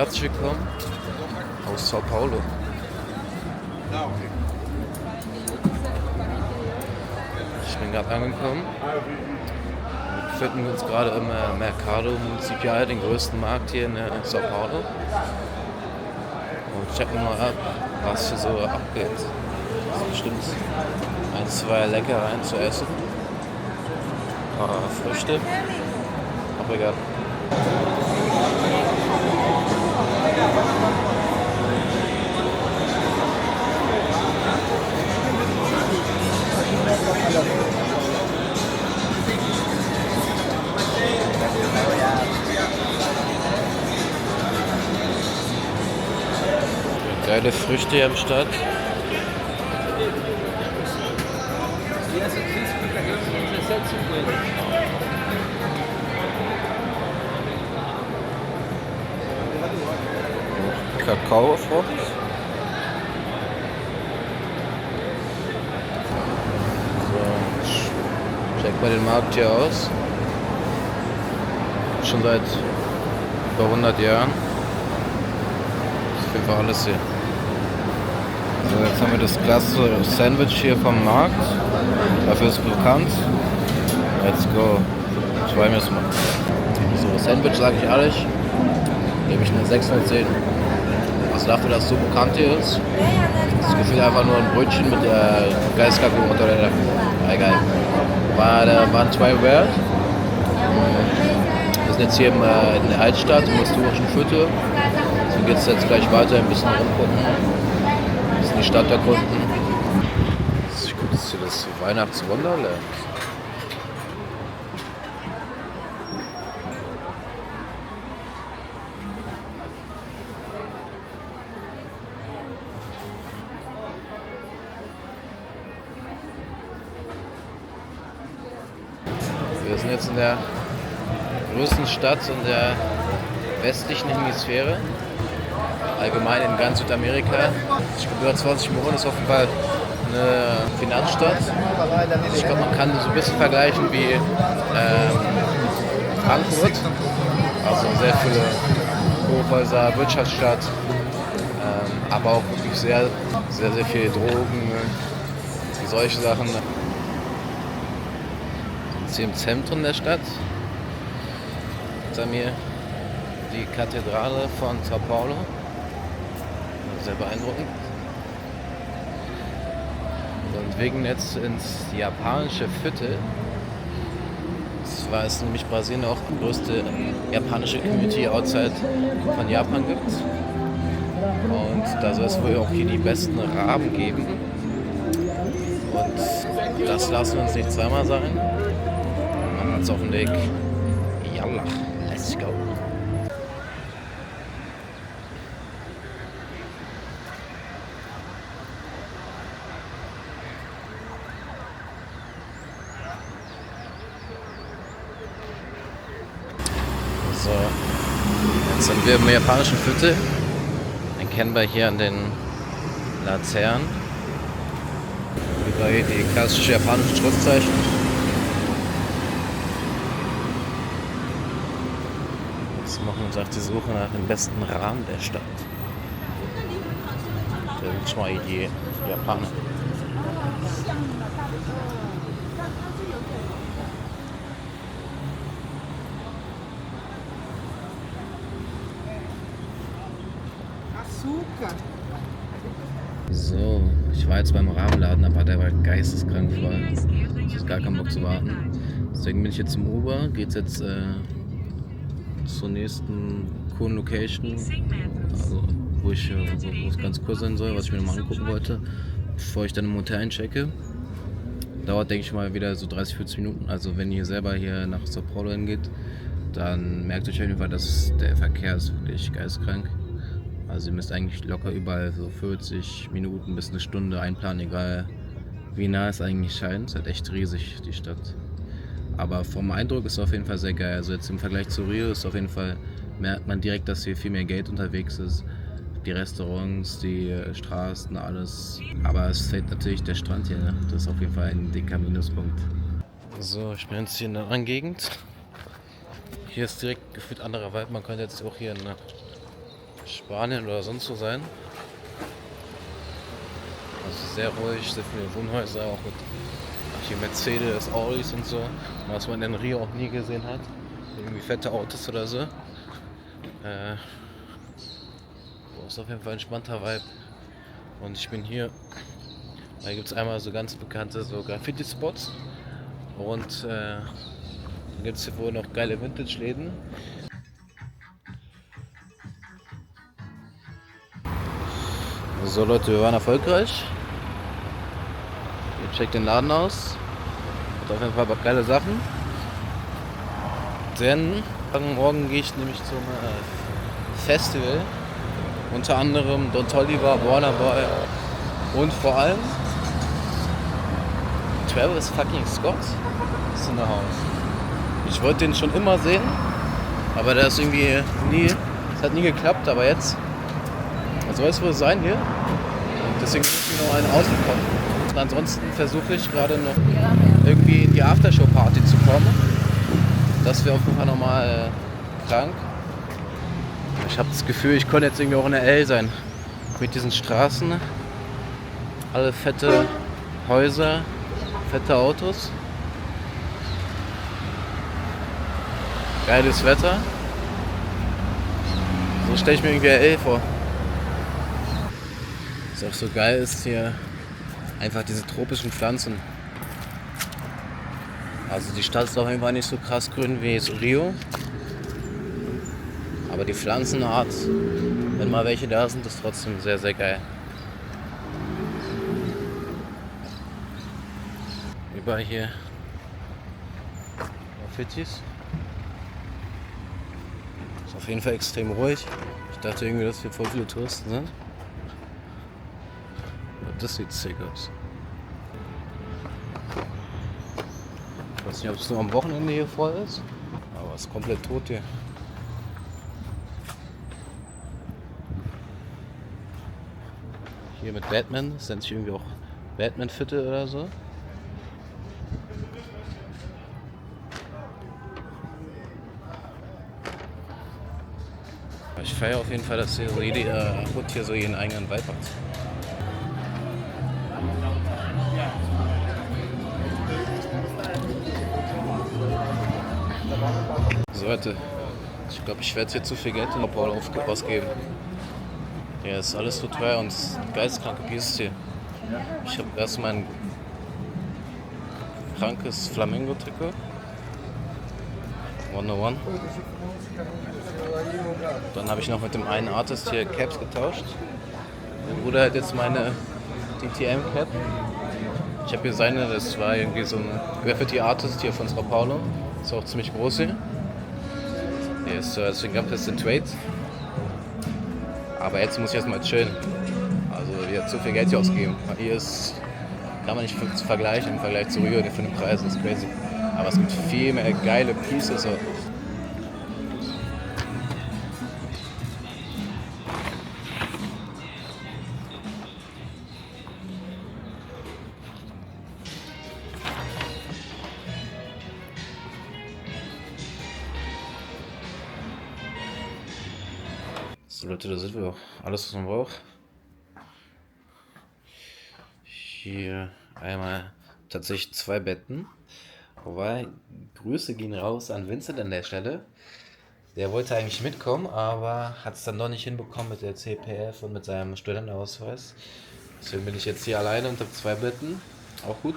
herzlich willkommen aus Sao Paulo. Ich bin gerade angekommen. Wir befinden uns gerade im Mercado Municipal, den größten Markt hier in Sao Paulo. Und checken mal ab, was hier so abgeht. Das ist bestimmt 1, 2 Leckereien zu essen. Ein paar Früchte. Aber egal. Geile Früchte hier am Start. Kakaofrucht. So, check mal den Markt hier aus. Schon seit über 100 Jahren. Das ist auf jeden Fall alles hier. So, jetzt haben wir das klasse Sandwich hier vom Markt. Dafür ist es bekannt. Let's go. Try mir das mal. So, Sandwich sage ich ehrlich, gebe ich eine 6 von 10. Also dafür, dass es so bekannt hier ist. Das Gefühl einfach nur ein Brötchen mit Geiskacke unter der geil. Waren 2 wert. Wir sind jetzt hier in der Altstadt, im historischen Viertel. So geht es jetzt gleich weiter, ein bisschen rumgucken. Ein bisschen die Stadt erkunden. Ich gucke jetzt hier das Weihnachtswunderland. Wir sind jetzt in der größten Stadt in der westlichen Hemisphäre, allgemein in ganz Südamerika. Ich glaube, über 20 Millionen ist auf jeden Fall eine Finanzstadt. Ich glaube, man kann so ein bisschen vergleichen wie Frankfurt. Also sehr viele Hochhäuser, Wirtschaftsstadt, aber auch wirklich sehr viele Drogen, solche Sachen. Hier im Zentrum der Stadt. Hinter mir die Kathedrale von Sao Paulo. Sehr beeindruckend. Und wir gehen jetzt ins japanische Viertel. Zwar ist nämlich Brasilien auch die größte japanische Community outside von Japan gibt. Und da soll es wohl auch hier die besten Ramen geben. Und das lassen wir uns nicht zweimal sagen. Uns auf den Weg. Yalla, let's go. So, jetzt sind wir im japanischen Viertel. Den kennen wir hier an den Laternen. Über hier die klassischen japanischen Schriftzeichen. Machen uns auf die Suche nach dem besten Rahmen der Stadt. Der sind schon mal die Japaner. So, ich war jetzt beim Rahmenladen, aber der war geisteskrank voll. Ich habe gar keinen Bock zu warten. Deswegen bin ich jetzt im Uber. Geht's jetzt zur nächsten coolen Location, also wo es ganz cool sein soll, was ich mir nochmal angucken wollte, bevor ich dann im Hotel einchecke. Dauert, denke ich mal, wieder so 30, 40 Minuten. Also wenn ihr selber hier nach Sao Paulo hingeht, dann merkt euch auf jeden Fall, dass der Verkehr ist wirklich geisteskrank. Also ihr müsst eigentlich locker überall so 40 Minuten bis eine Stunde einplanen, egal wie nah es eigentlich scheint. Es ist halt echt riesig, die Stadt. Aber vom Eindruck ist es auf jeden Fall sehr geil. Also jetzt im Vergleich zu Rio ist auf jeden Fall, merkt man direkt, dass hier viel mehr Geld unterwegs ist. Die Restaurants, die Straßen, alles. Aber es fehlt natürlich der Strand hier. Ne? Das ist auf jeden Fall ein dicker Minuspunkt. So, ich bin jetzt hier in einer anderen Gegend. Hier ist direkt gefühlt anderer Vibe. Man könnte jetzt auch hier Spanien oder sonst wo sein. Also sehr ruhig, sehr viele Wohnhäuser, auch mit hier Mercedes, Audis und so. Was man in Rio auch nie gesehen hat. Irgendwie fette Autos oder so. Ist auf jeden Fall ein entspannter Vibe. Und ich bin hier. Da gibt es einmal so ganz bekannte so Graffiti-Spots. Und dann gibt es hier wohl noch geile Vintage-Läden. So Leute, wir waren erfolgreich. Ihr checkt den Laden aus. Hat auf jeden Fall geile Sachen. Denn morgen gehe ich nämlich zum Festival. Unter anderem Don Toliver, Burna Boy und vor allem Travis fucking Scott ist in der Haus. Ich wollte den schon immer sehen, aber der ist irgendwie es hat nie geklappt, aber jetzt soll es wohl sein hier. Und deswegen muss ich noch einen ausbekommen. Und ansonsten versuche ich gerade noch irgendwie in die Aftershow-Party zu kommen. Das wäre auf jeden Fall nochmal krank. Ich habe das Gefühl, ich könnte jetzt irgendwie auch in der L sein. Mit diesen Straßen. Alle fette Häuser, fette Autos. Geiles Wetter. So stelle ich mir irgendwie L vor. Was auch so geil ist hier, einfach diese tropischen Pflanzen. Also die Stadt ist auf jeden Fall nicht so krass grün wie so Rio. Aber die Pflanzenart, wenn mal welche da sind, ist trotzdem sehr, sehr geil. Überall hier Graffitis. Ist auf jeden Fall extrem ruhig. Ich dachte irgendwie, dass hier voll viele Touristen sind. Aber das sieht sick aus. Ich weiß nicht, ob es nur am Wochenende hier voll ist, aber es ist komplett tot hier. Hier mit Batman, das nennt sich irgendwie auch Batman-Viertel oder so. Ich feiere auf jeden Fall, dass hier so jede Hut hier so ihren eigenen Vibe hat. So Leute, ich glaube, ich werde hier zu viel Geld in der Paul ausgeben. Ja, ist alles so teuer und geisteskranke Pieces hier. Ich habe erst mein krankes Flamingo-Trikot. 101. Dann habe ich noch mit dem einen Artist hier Caps getauscht. Mein Bruder hat jetzt meine DTM-Cap. Ich habe hier seine, das war irgendwie so ein Graffiti-Artist hier von Sao Paulo. Ist auch ziemlich groß hier. Deswegen gab es jetzt den Trade. Aber jetzt muss ich erstmal chillen. Also hier zu viel Geld hier ausgeben. Hier kann man nicht vergleichen im Vergleich zu Rio für den Preis, das ist crazy. Aber es gibt viel mehr geile Pieces. So Leute, da sind wir auch. Alles, was man braucht. Hier einmal tatsächlich 2 Betten. Wobei, Grüße gehen raus an Vincent an der Stelle. Der wollte eigentlich mitkommen, aber hat es dann doch nicht hinbekommen mit der CPF und mit seinem Studentenausweis. Deswegen bin ich jetzt hier alleine und habe 2 Betten. Auch gut.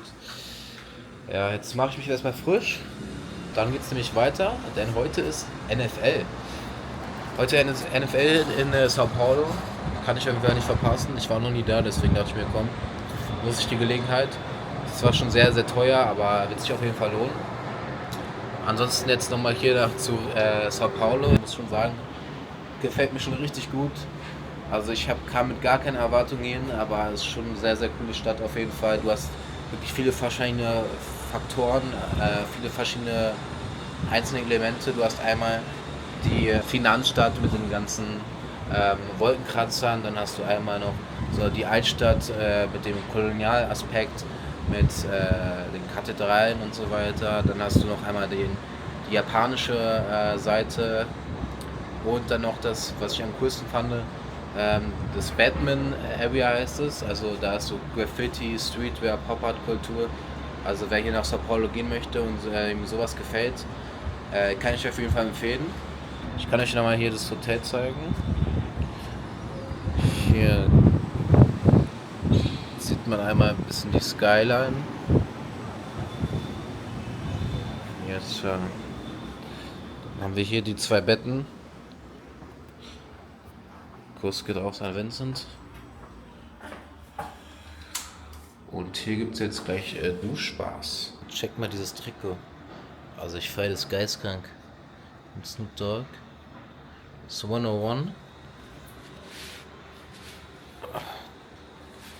Ja, jetzt mache ich mich erstmal frisch. Dann geht es nämlich weiter, denn heute ist NFL. Heute NFL in Sao Paulo. Kann ich irgendwie nicht verpassen. Ich war noch nie da, deswegen dachte ich mir, komm, nutze ich die Gelegenheit. Das war schon sehr, sehr teuer, aber wird sich auf jeden Fall lohnen. Ansonsten jetzt nochmal hier zu Sao Paulo. Ich muss schon sagen, gefällt mir schon richtig gut. Also ich kam mit gar keiner Erwartung hin, aber es ist schon eine sehr, sehr coole Stadt auf jeden Fall. Du hast wirklich viele verschiedene Faktoren, viele verschiedene einzelne Elemente. Du hast einmal die Finanzstadt mit den ganzen Wolkenkratzern, dann hast du einmal noch so die Altstadt mit dem Kolonialaspekt, mit den Kathedralen und so weiter. Dann hast du noch einmal die japanische Seite Und dann noch das, was ich am coolsten fand, das Batman Area heißt es. Also da ist so Graffiti, Streetwear, Pop-Art-Kultur. Also wer hier nach Sao Paulo gehen möchte und ihm sowas gefällt, kann ich auf jeden Fall empfehlen. Ich kann euch nochmal hier das Hotel zeigen. Hier sieht man einmal ein bisschen die Skyline. Jetzt haben wir hier die 2 Betten. Kuss geht raus an Vincent. Und hier gibt es jetzt gleich Duschspaß. Check mal dieses Trikot. Also ich feiere das geistkrank. Mit Snoop Dogg. Das 101.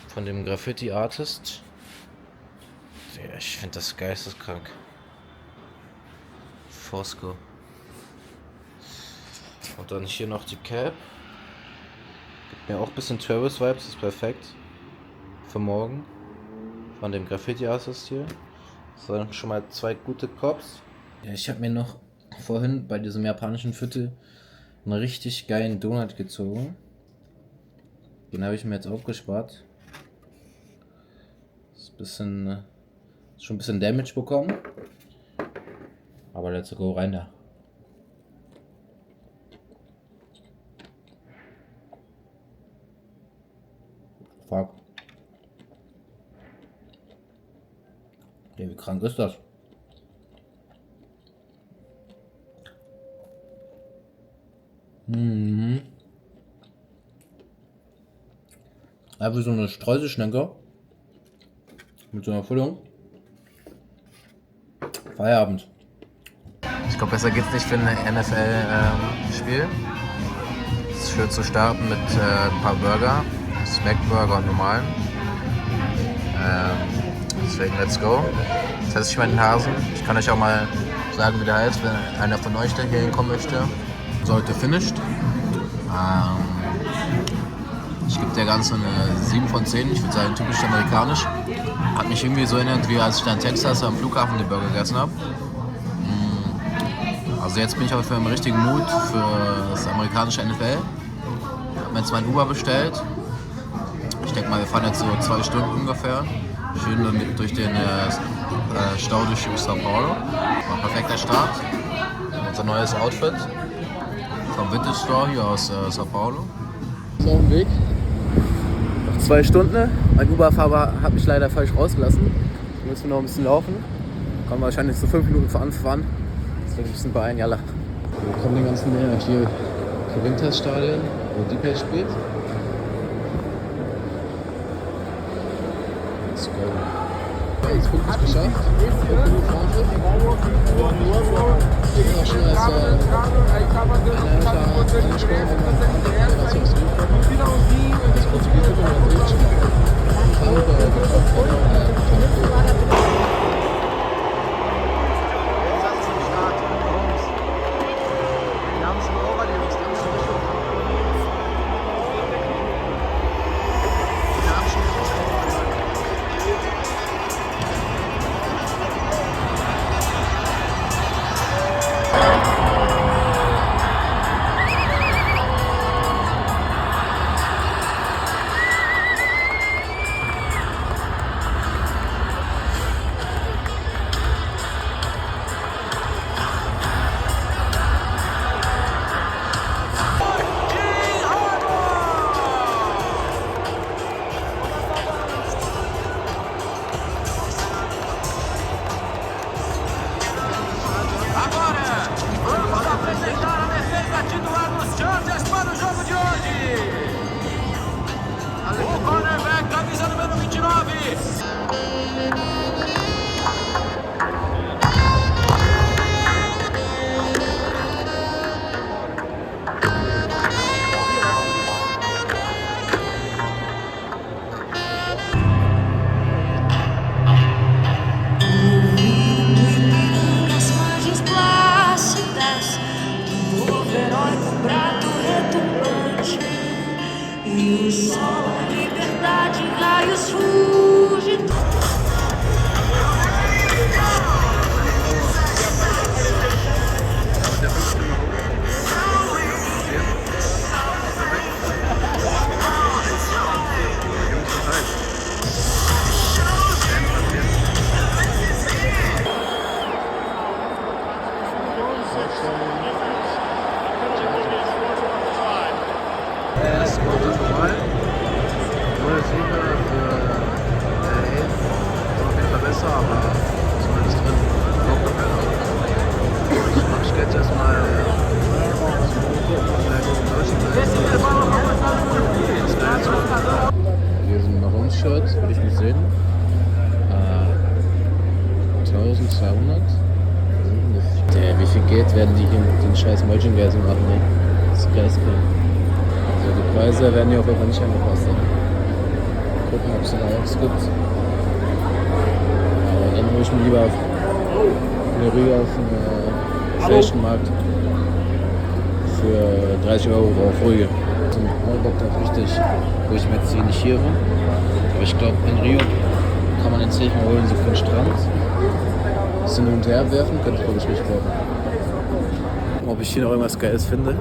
Von dem Graffiti Artist. Ja, ich finde das geisteskrank. Fosco. Und dann hier noch die Cap. Gibt mir auch ein bisschen Travis-Vibes, ist perfekt. Für morgen. Von dem Graffiti-Artist hier. Das waren schon mal 2 gute Cops. Ja, ich habe mir noch vorhin bei diesem japanischen Viertel einen richtig geilen Donut gezogen. Den habe ich mir jetzt aufgespart. Ist schon ein bisschen Damage bekommen. Aber let's go rein da. Fuck. Ja, wie krank ist das? Mhm. Einfach so eine Streuselschnecke mit so einer Füllung. Feierabend. Ich glaube, besser geht's nicht für ein NFL-Spiel. Es ist schön zu starten mit ein paar Burger, Smackburger und normalen. Deswegen let's go. Jetzt esse ich mal den Hasen. Ich kann euch auch mal sagen, wie der heißt, wenn einer von euch da hier hinkommen möchte. Sollte finished. Ich gebe der Ganze eine 7 von 10. Ich würde sagen, typisch amerikanisch. Hat mich irgendwie so erinnert, wie als ich da in Texas am Flughafen den Burger gegessen habe. Also jetzt bin ich auf jeden Fall im richtigen Mut für das amerikanische NFL. Ich habe mir jetzt mein Uber bestellt. Ich denke mal, wir fahren jetzt so 2 Stunden ungefähr. Schön durch den Stau durch Sao Paulo. War ein perfekter Start. Unser neues Outfit vom Vintage Store hier aus Sao Paulo. So auf dem Weg. Noch 2 Stunden. Mein Uber-Fahrer hat mich leider falsch rausgelassen. Wir müssen noch ein bisschen laufen. Kommen wahrscheinlich so 5 Minuten fahren. Deswegen ein bisschen beeilen, jalla. Wir kommen den ganzen näher hier Corinthians-Stadion, wo Deepay spielt. Let's go. Ja, jetzt bin ich geschafft. 5 Minuten Fahrtweg. Ich bin auch schon als angesprochen, wenn man was aufs Weg kommt. Das Portugiesische von der 200. Wie viel Geld werden die hier mit den scheiß Merchandising machen, ne? Das ist geistkrank. Also die Preise werden hier auf jeden Fall nicht angepasst. Ne? Gucken, ob es einen Aux gibt. Aber dann hole ich mir lieber eine Rühe auf dem schlechten Markt für 30 Euro drauf Rühe. Zum Bock drauf richtig, wo ich mir jetzt hier nicht hier rum. Aber ich glaube, in Rio kann man den safe mal holen, so für den Strand. Ein bisschen hin und her werfen, könnte ich glaube ich nicht brauchen. Ob ich hier noch irgendwas Geiles finde.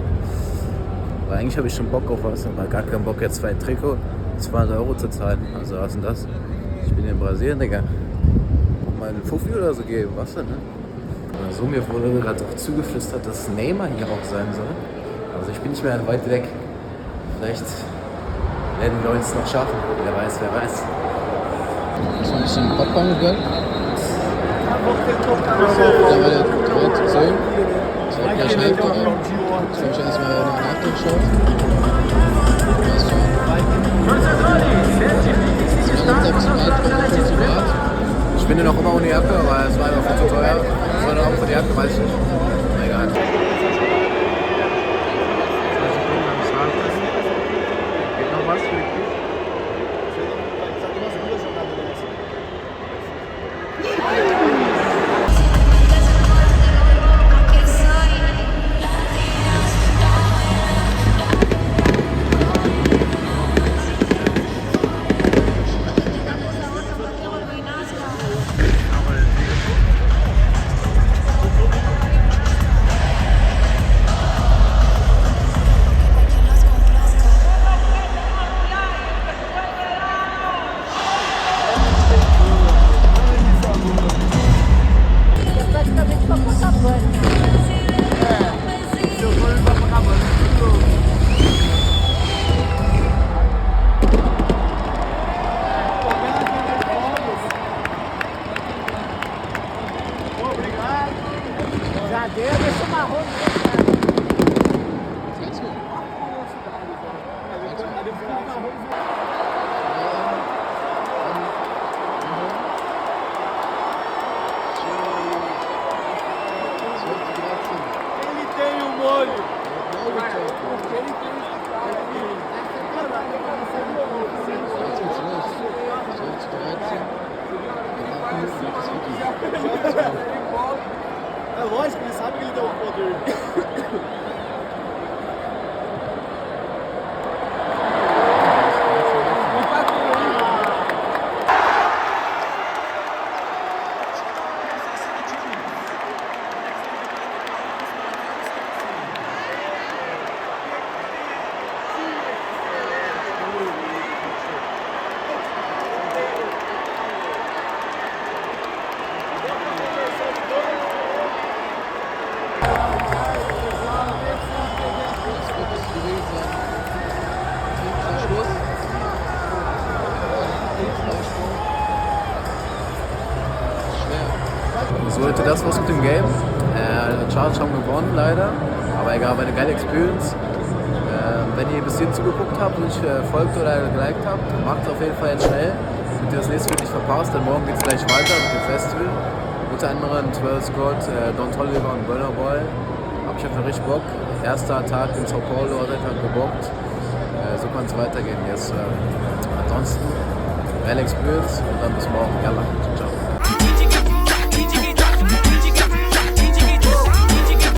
Aber eigentlich habe ich schon Bock auf was, aber gar keinen Bock jetzt für ein Trikot 200 Euro zu zahlen. Also was ist denn das? Ich bin in Brasilien, Digga. Mal einen Fuffi oder so geben, was denn, ne? So, mir wurde gerade auch zugeflüstert, dass Neymar hier auch sein soll. Also ich bin nicht mehr weit weg. Vielleicht werden wir uns noch schaffen. Wer weiß, wer weiß. Ist ein bisschen Popcorn gegönnt. Mittlerweile 3 zu 10. Das wird gleich Hälfte rein. Das wird wahrscheinlich mal eine Nachrichtenshow. Ich bin ja noch immer ohne Jacke, aber es war einfach viel zu teuer. Ich war noch für die Jacke, weiß ich nicht. Egal. Geht noch was für die É lógico, ele sabe que ele deu o poder. So, Leute, das war's mit dem Game. Chargers haben gewonnen, leider. Aber egal, war eine geile Experience. Wenn ihr bis hierhin zugeguckt habt und nicht folgt oder geliked habt, macht es auf jeden Fall jetzt schnell, damit ihr das nächste Video nicht verpasst, denn morgen geht es gleich weiter mit dem Festival. Unter anderem 12 Scott, Don Toliver und Burna Boy. Hab ich einfach richtig Bock. Erster Tag in Sao Paulo, hat einfach gebockt. So kann es weitergehen jetzt. Ansonsten, geile Experience und dann bis morgen. Yalla, ciao.